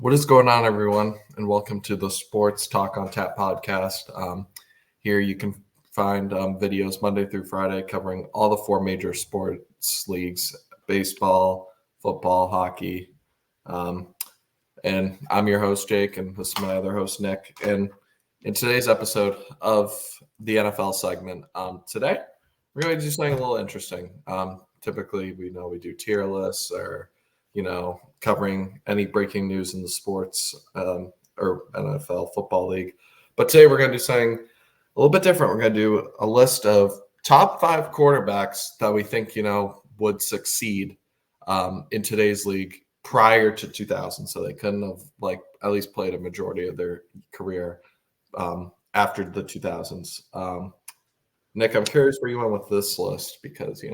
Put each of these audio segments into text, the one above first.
What is going on, everyone? And welcome to the Sports Talk on Tap podcast. Here you can find videos Monday through Friday covering all the four major sports leagues: baseball, football, hockey. And I'm your host, Jake, and this is my other host, Nick. And in today's episode of the NFL segment, today we're going to do something a little interesting. Typically, we do tier lists or covering any breaking news in the sports or NFL football league. But today we're going to do something a little bit different. We're going to do a list of top 5 quarterbacks that we think, would succeed in today's league prior to 2000. So they couldn't have at least played a majority of their career after the 2000s. Nick, I'm curious where you went with this list because,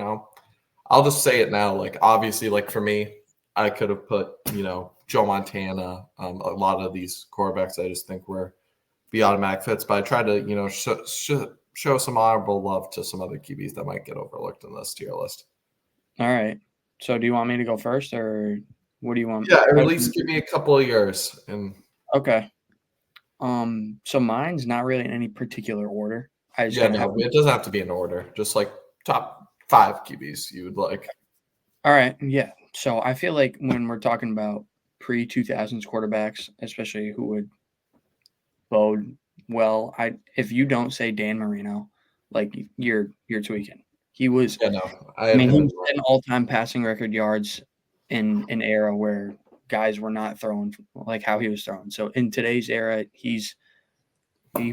I'll just say it now. Obviously, for me, I could have put, Joe Montana, a lot of these quarterbacks I just think were the automatic fits, but I tried to, show some honorable love to some other QBs that might get overlooked in this tier list. All right. So do you want me to go first or what do you want? Yeah, or at least give me a couple of years. Okay. So mine's not really in any particular order. It doesn't have to be in order. Just top 5 QBs you would like. All right. Yeah. So I feel like when we're talking about pre-2000s quarterbacks, especially who would bode well, if you don't say Dan Marino, you're tweaking. He was he was an all-time passing record yards in an era where guys were not throwing like how he was throwing. So in today's era, he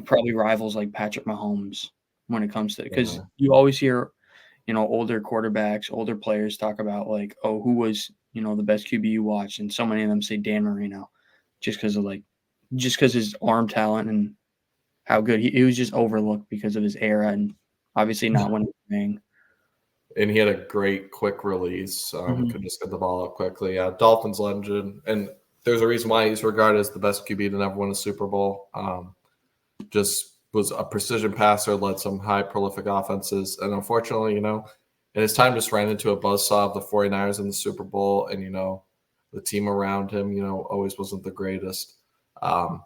probably rivals Patrick Mahomes when it comes to it, because you always hear older quarterbacks, older players talk about who was, the best QB you watched. And so many of them say Dan Marino just because his arm talent and how good he was just overlooked because of his era and obviously not winning anything. And he had a great quick release. Could just get the ball up quickly. Yeah, Dolphins legend. And there's a reason why he's regarded as the best QB to never win a Super Bowl. Just was a precision passer, led some high prolific offenses. And unfortunately, in his time just ran into a buzzsaw of the 49ers in the Super Bowl. And, the team around him, always wasn't the greatest. So,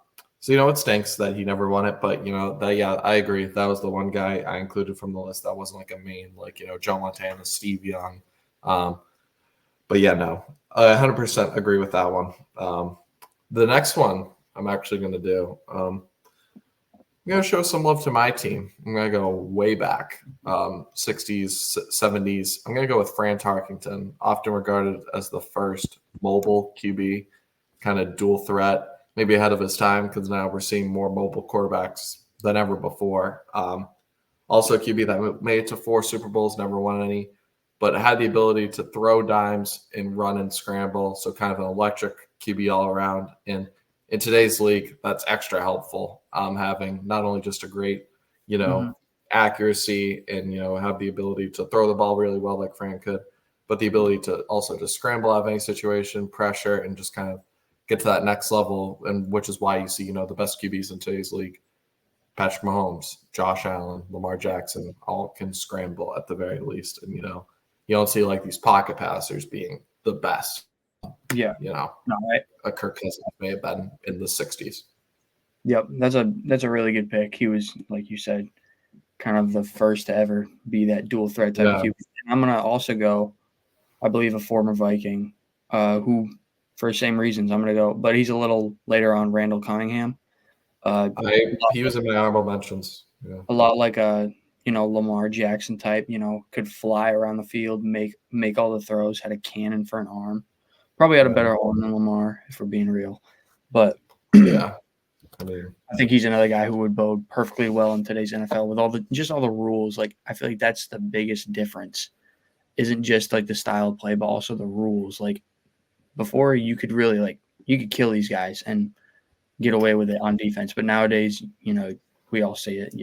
it stinks that he never won it. But, I agree. That was the one guy I included from the list that wasn't a main, Joe Montana, Steve Young. But, yeah, no, I 100% agree with that one. The next one I'm actually going to do I'm going to show some love to my team. I'm going to go way back, 60s, 70s. I'm going to go with Fran Tarkenton, often regarded as the first mobile QB, kind of dual threat, maybe ahead of his time because now we're seeing more mobile quarterbacks than ever before. Also a QB that made it to 4 Super Bowls, never won any, but had the ability to throw dimes and run and scramble, so kind of an electric QB all around. And in today's league, that's extra helpful, having not only just a great, accuracy and, have the ability to throw the ball really well like Fran could, but the ability to also just scramble out of any situation, pressure, and just kind of get to that next level, and which is why you see, the best QBs in today's league, Patrick Mahomes, Josh Allen, Lamar Jackson, all can scramble at the very least. And, you don't see these pocket passers being the best. Yeah. A Kirk Cousins may have been in the 60s. Yep. That's a really good pick. He was, like you said, kind of the first to ever be that dual threat type of QB. And I'm going to also go, I believe, a former Viking who, for the same reasons, I'm going to go, but he's a little later on, Randall Cunningham. He was in my honorable mentions. Yeah. A lot like a, Lamar Jackson type, could fly around the field, make all the throws, had a cannon for an arm. Probably had a better arm than Lamar, if we're being real. But yeah, I think he's another guy who would bode perfectly well in today's NFL with all the rules. I feel like that's the biggest difference. Isn't just the style of play, but also the rules. Before you could really you could kill these guys and get away with it on defense. But nowadays, we all see it.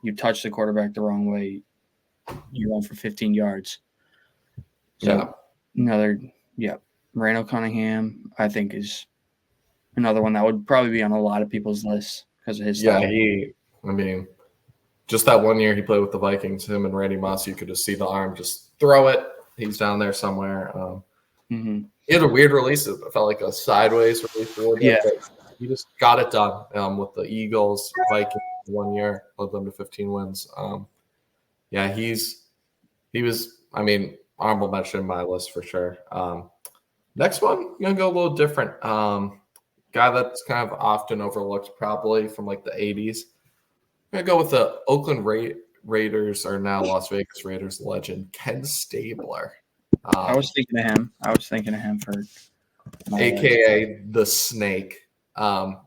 You touch the quarterback the wrong way, you run for 15 yards. So Randall Cunningham, I think, is another one that would probably be on a lot of people's lists because of his style. Yeah, just that one year he played with the Vikings, him and Randy Moss, you could just see the arm, just throw it. He's down there somewhere. Mm-hmm. He had a weird release. It felt like a sideways release a little bit, Yeah. but he just got it done with the Eagles, Vikings 1 year, led them to 15 wins. Yeah, he was, I mean, honorable mention in my list for sure. Next one, I'm going to go a little different. Guy that's kind of often overlooked probably from like the 80s. I'm going to go with the Oakland Raiders, or now Las Vegas Raiders legend, Ken Stabler. I was thinking of him. For my AKA the Snake. One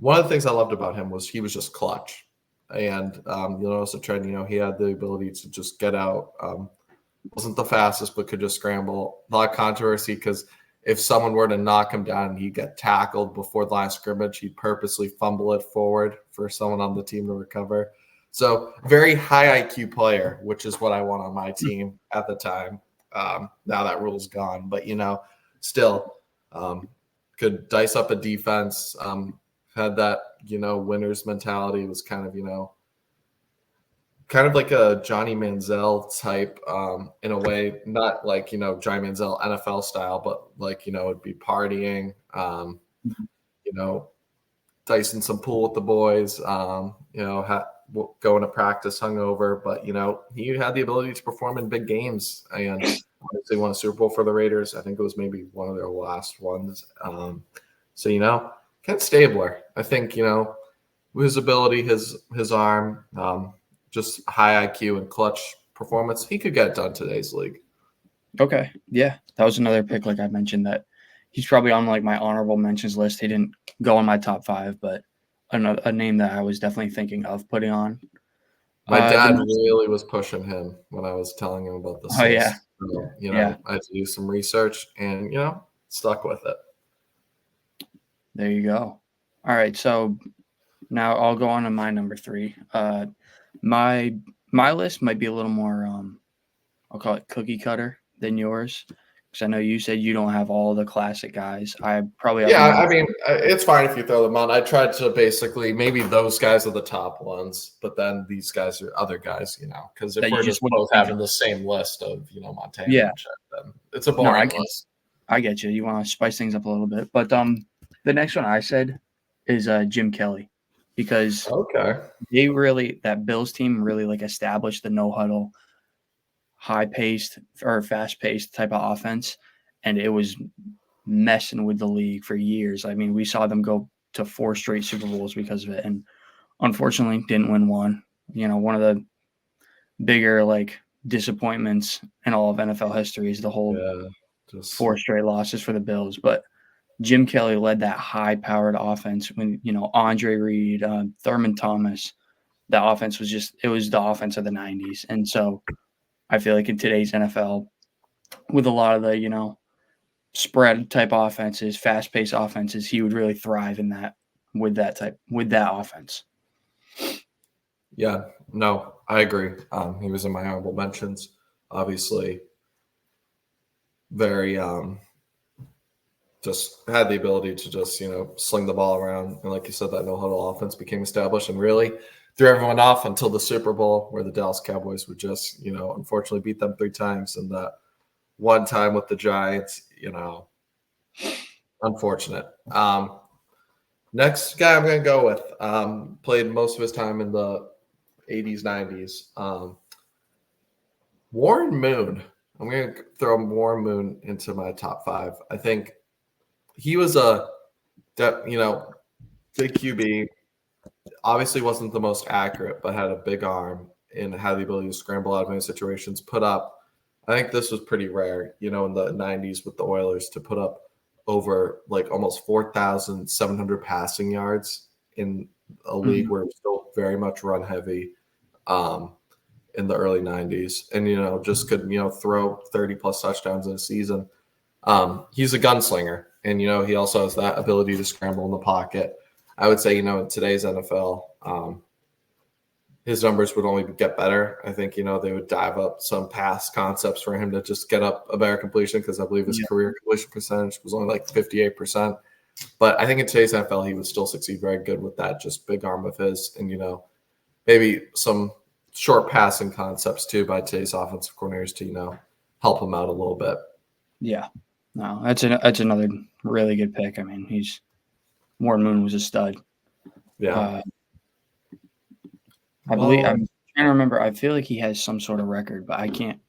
of the things I loved about him was he was just clutch. And you'll notice a trend, he had the ability to just get out. Wasn't the fastest, but could just scramble. A lot of controversy because if someone were to knock him down and he'd get tackled before the line scrimmage, he'd purposely fumble it forward for someone on the team to recover. So very high IQ player, which is what I want on my team at the time. Now that rule's gone, but still could dice up a defense. Had that winner's mentality. Was kind of like a Johnny Manziel type in a way, not like Johnny Manziel NFL style, but like it'd be partying, dicing some pool with the boys, going to practice hungover, but he had the ability to perform in big games and obviously won a Super Bowl for the Raiders. I think it was maybe one of their last ones. So Ken Stabler, I think his ability, his arm, just high IQ and clutch performance, he could get it done today's league. Okay, yeah, that was another pick. Like I mentioned, that he's probably on like my honorable mentions list. He didn't go in my top 5, but a name that I was definitely thinking of putting on. My dad really was pushing him when I was telling him about this. Oh yeah, so, yeah. I had to do some research and stuck with it. There you go. All right, so now I'll go on to my number 3. My list might be a little more I'll call it cookie cutter than yours, because I know you said you don't have all the classic guys. I probably have I mean, it's fine if you throw them on. I tried to basically, maybe those guys are the top ones, but then these guys are other guys, because if we're just both having the same list of Montana, yeah, and shit, then it's a boring list. I get you. You want to spice things up a little bit, but the next one I said is Jim Kelly, because that Bills team really like established the no huddle, high-paced or fast-paced type of offense, and it was messing with the league for years. I mean, we saw them go to 4 straight Super Bowls because of it, and unfortunately didn't win one. One of the bigger like disappointments in all of NFL history is the whole 4 straight losses for the Bills. But Jim Kelly led that high-powered offense when Andre Reed, Thurman Thomas. The offense was it was the offense of the 90s, and so I feel like in today's NFL, with a lot of the, spread type offenses, fast paced offenses, he would really thrive in that with that offense. Yeah, no, I agree. He was in my honorable mentions. Obviously, very just had the ability to just sling the ball around, and like you said, that no huddle offense became established and really threw everyone off until the Super Bowl, where the Dallas Cowboys would just unfortunately beat them 3 times, and that one time with the Giants, unfortunate. Next guy I'm going to go with played most of his time in the 80s, 90s. Warren Moon. I'm going to throw Warren Moon into my top 5. I think he was big QB. Obviously wasn't the most accurate, but had a big arm and had the ability to scramble out of many situations, put up. I think this was pretty rare, in the 90s with the Oilers, to put up over like almost 4,700 passing yards in a league where it was still very much run heavy in the early 90s, and just could throw 30 plus touchdowns in a season. He's a gunslinger, and he also has that ability to scramble in the pocket. I would say in today's NFL, his numbers would only get better. I think they would dive up some pass concepts for him to just get up a better completion, because I believe his career completion percentage was only like 58%. But I think in today's NFL, he would still succeed very good with that just big arm of his, and maybe some short passing concepts too by today's offensive coordinators to help him out a little bit. Yeah, No, that's another really good pick. I mean, Warren Moon was a stud. Yeah. I believe I'm trying to remember. I feel like he has some sort of record, but I can't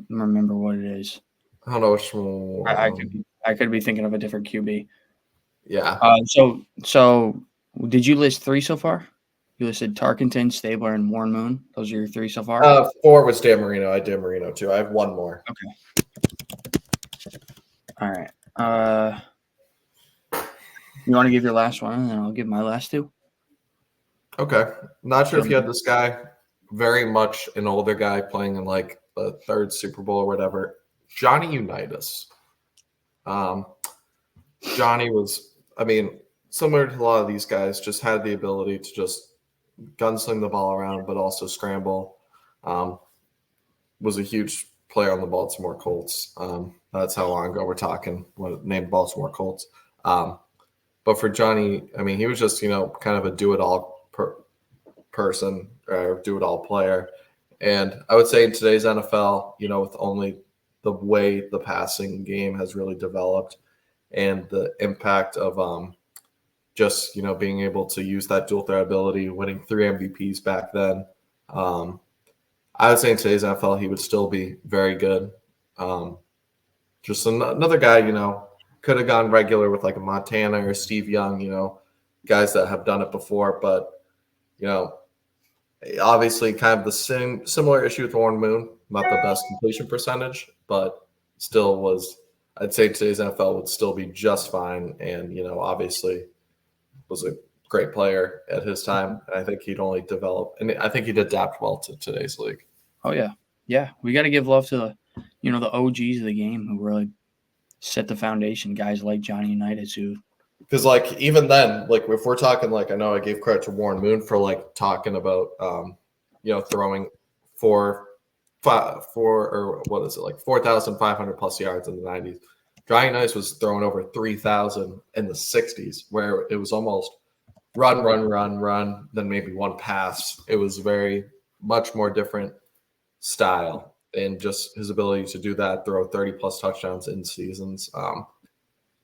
remember what it is. I don't know which one. I could be thinking of a different QB. Yeah. So did you list 3 so far? You listed Tarkenton, Stabler, and Warren Moon. Those are your 3 so far? 4 was Dan Marino. I did Marino too. I have one more. Okay. All right. You want to give your last one, and then I'll give my last 2? Okay. Not sure if you had this guy. Very much an older guy playing in like the 3rd Super Bowl or whatever. Johnny Unitas. Johnny was, I mean, similar to a lot of these guys, just had the ability to just gunsling the ball around, but also scramble. Was a huge player on the Baltimore Colts. That's how long ago we're talking when it named Baltimore Colts. But for Johnny, I mean, he was just, kind of a do-it-all person or do-it-all player. And I would say in today's NFL, with only the way the passing game has really developed and the impact of just, being able to use that dual threat ability, winning 3 MVPs back then. I would say in today's NFL, he would still be very good. Just another guy, could have gone regular with like a Montana or Steve Young, guys that have done it before. But, obviously kind of the similar issue with Warren Moon, not the best completion percentage, but still was, I'd say today's NFL would still be just fine. And, obviously was a great player at his time. And I think he'd only develop, and I think he'd adapt well to today's league. Oh, yeah. Yeah. We got to give love to the OGs of the game who really set the foundation, guys like Johnny Unitas who. Because, like, even then, like, if we're talking, like, I know I gave credit to Warren Moon for, like, talking about, throwing 4,500 plus yards in the 90s. Johnny Unitas was throwing over 3,000 in the 60s, where it was almost run, then maybe one pass. It was very much more different style, and just his ability to do that, throw 30 plus touchdowns in seasons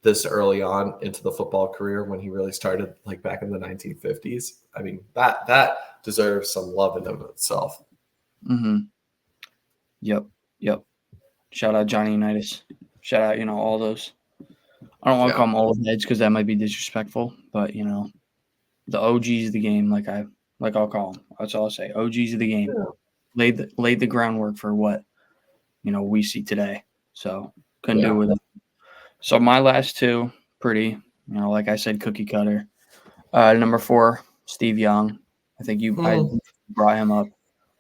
this early on into the football career when he really started, like back in the 1950s. I mean, that deserves some love in and of itself. Mm-hmm. Yep. Shout out Johnny Unitas. Shout out, all those. I don't want to call them old heads because that might be disrespectful, but the OGs of the game, like I'll call them. That's all I'll say. OGs of the game laid the groundwork for what we see today. So couldn't do it without. So my last 2, pretty, like I said, cookie cutter. Number 4, Steve Young. I think I brought him up.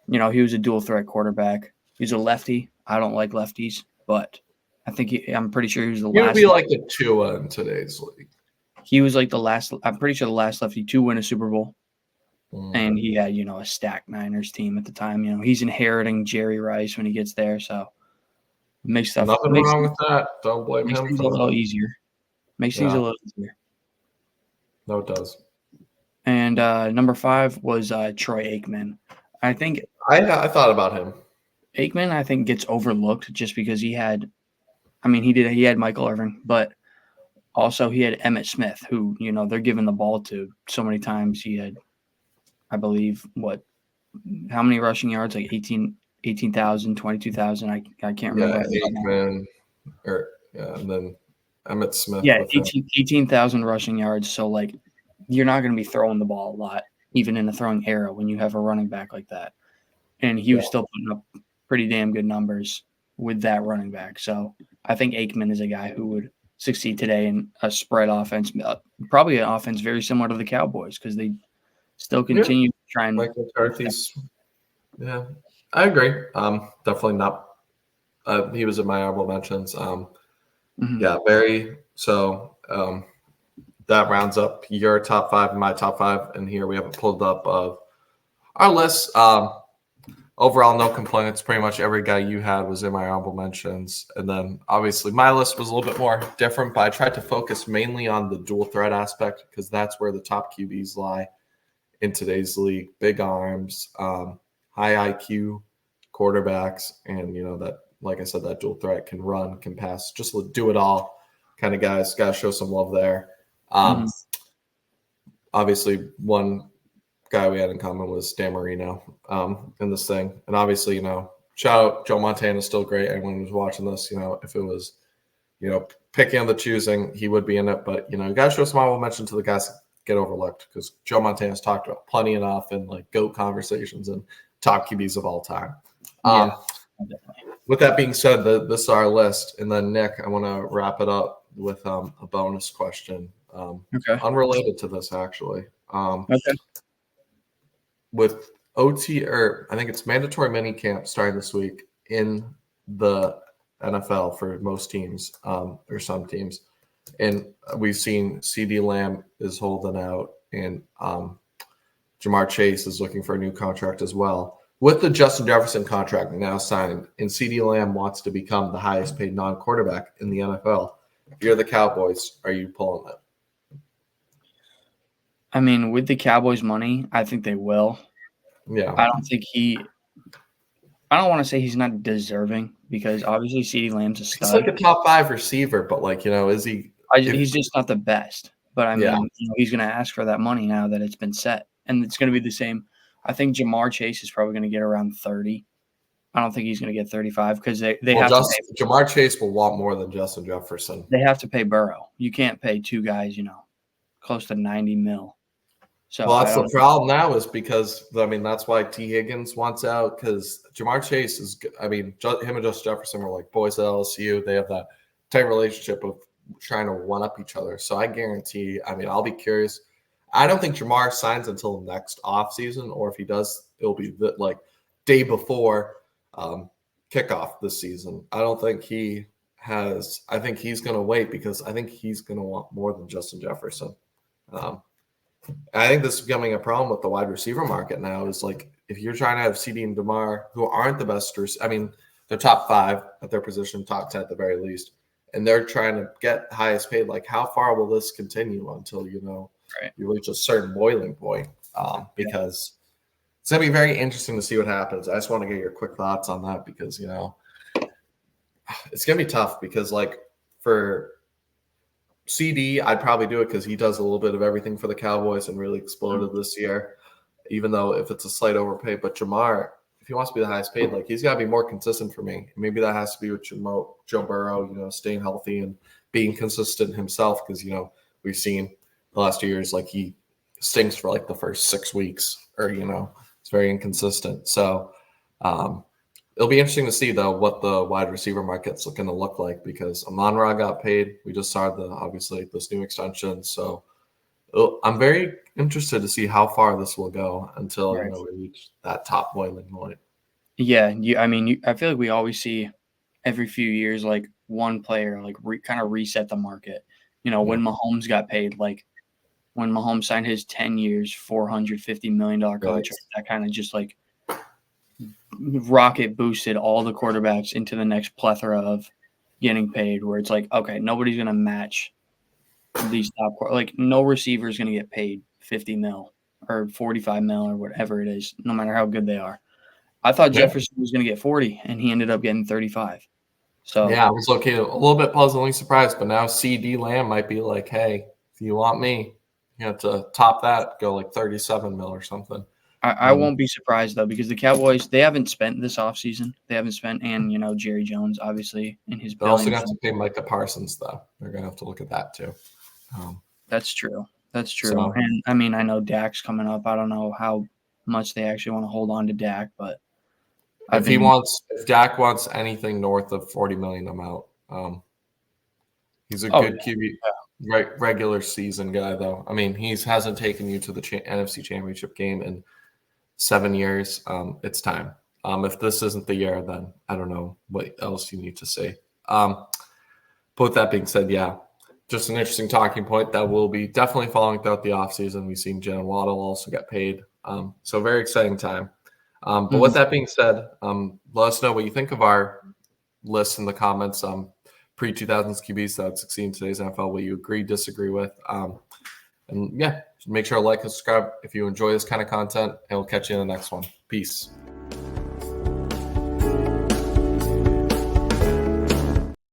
He was a dual threat quarterback. He's a lefty. I don't like lefties, but I think I'm pretty sure he was the last. He would be like a Tua in today's league. He was like the last. I'm pretty sure the last lefty to win a Super Bowl, and he had a stacked Niners team at the time. He's inheriting Jerry Rice when he gets there, so makes stuff. Nothing wrong with that. Don't blame him. Makes things a little easier. Makes things a little easier. No, it does. And number 5 was Troy Aikman. I think I thought about him. Aikman, I think, gets overlooked just because he had Michael Irvin, but also he had Emmitt Smith, who, they're giving the ball to so many times. He had, I believe, how many rushing yards? Like 18,000, 22,000. I can't remember. Aikman, and then Emmitt Smith. Yeah, 18,000 rushing yards. So, like, you're not going to be throwing the ball a lot, even in a throwing era when you have a running back like that. And he was still putting up pretty damn good numbers with that running back. So I think Aikman is a guy who would succeed today in a spread offense, probably an offense very similar to the Cowboys because they still continue to try and. Mike McCarthy's. Yeah, I agree. Definitely not. He was in my honorable mentions. Yeah, very. So that rounds up your top 5 and my top 5. And here we have it pulled up of our list. Overall, no complaints. Pretty much every guy you had was in my honorable mentions. And then obviously my list was a little bit more different, but I tried to focus mainly on the dual threat aspect because that's where the top QBs lie in today's league. Big arms, high IQ quarterbacks, and that like I said, that dual threat, can run, can pass, just do it all kind of guys. Got to show some love there. Obviously, one guy we had in common was Dan Marino in this thing. And obviously, shout out Joe Montana, still great. Anyone who's watching this, if it was, picking on the choosing, he would be in it. But, you got to show some honorable mention to the guys that get overlooked, because Joe Montana's talked about plenty enough in like GOAT conversations and top QBs of all time. With that being said, this is our list. And then, Nick, I want to wrap it up with a bonus question. Unrelated to this, actually. With OT, or I think it's mandatory mini camp starting this week in the NFL for most teams, or some teams. And we've seen CeeDee Lamb is holding out, and Jamar Chase is looking for a new contract as well. With the Justin Jefferson contract now signed, and CeeDee Lamb wants to become the highest paid non-quarterback in the NFL, if you're the Cowboys, are you pulling it? I mean, with the Cowboys' money, I think they will. Yeah. I don't want to say he's not deserving, because obviously CeeDee Lamb's a stud. He's like a top 5 receiver, but is he? He's just not the best. But I mean, he's going to ask for that money now that it's been set, and it's going to be the same. I think Jamar Chase is probably going to get around 30. I don't think he's going to get 35, because they have to pay. Jamar Chase will want more than Justin Jefferson. They have to pay Burrow. You can't pay two guys, close to $90 million. So that's the problem now, is because that's why T. Higgins wants out, because Jamar Chase is. Him and Justin Jefferson were like boys at LSU. They have that tight relationship of trying to one up each other. So I guarantee. I'll be curious. I don't think Jamar signs until next offseason, or if he does, it'll be day before kickoff this season. I don't think he has. I think he's going to wait, because I think he's going to want more than Justin Jefferson. I think this is becoming a problem with the wide receiver market now, is if you're trying to have CD and DeMar, who aren't the best, they're top 5 at their position, top 10 at the very least, and they're trying to get highest paid. How far will this continue until, you reach a certain boiling point? Because it's going to be very interesting to see what happens. I just want to get your quick thoughts on that, because, it's going to be tough, because for CD, I'd probably do it because he does a little bit of everything for the Cowboys and really exploded this year, even though if it's a slight overpay. But Jamar, if he wants to be the highest paid, he's got to be more consistent for me. Maybe that has to be with Joe Burrow, staying healthy and being consistent himself, because, we've seen the last 2 years, he stinks for the first 6 weeks, or, it's very inconsistent. So it'll be interesting to see, though, what the wide receiver market's going to look like, because Amon-Ra got paid. We just saw obviously this new extension. So I'm very interested to see how far this will go until we reach that top boiling point. Yeah, I feel like we always see every few years one player kind of reset the market. When Mahomes got paid, when Mahomes signed his 10 years, $450 million contract, that kind of just rocket boosted all the quarterbacks into the next plethora of getting paid, where it's okay, nobody's going to match these top no receiver is going to get paid 50 mil or 45 mil or whatever it is, no matter how good they are. I thought Jefferson was going to get 40, and he ended up getting 35. So I was a little bit pleasantly surprised, but now CeeDee Lamb might be hey, if you want me, you have to top that, go 37 mil or something. I won't be surprised, though, because the Cowboys, they haven't spent this offseason. They haven't spent, and, Jerry Jones, obviously, in his They're also going to have to pay Micah Parsons, though. They're going to have to look at that, too. That's true. So, and, I know Dak's coming up. I don't know how much they actually want to hold on to Dak, but if Dak wants anything north of $40 million, I'm out. He's a good QB, regular season guy, though. He hasn't taken you to the NFC Championship game in 7 years. It's time. If this isn't the year, then I don't know what else you need to say. But with that being said, just an interesting talking point that we'll be definitely following throughout the offseason. We've seen Jalen Waddle also get paid. So very exciting time. But with that being said, let us know what you think of our list in the comments. Pre-2000s QBs that would succeed in today's NFL, what you agree, disagree with. And make sure to like and subscribe if you enjoy this kind of content, and we'll catch you in the next one. Peace.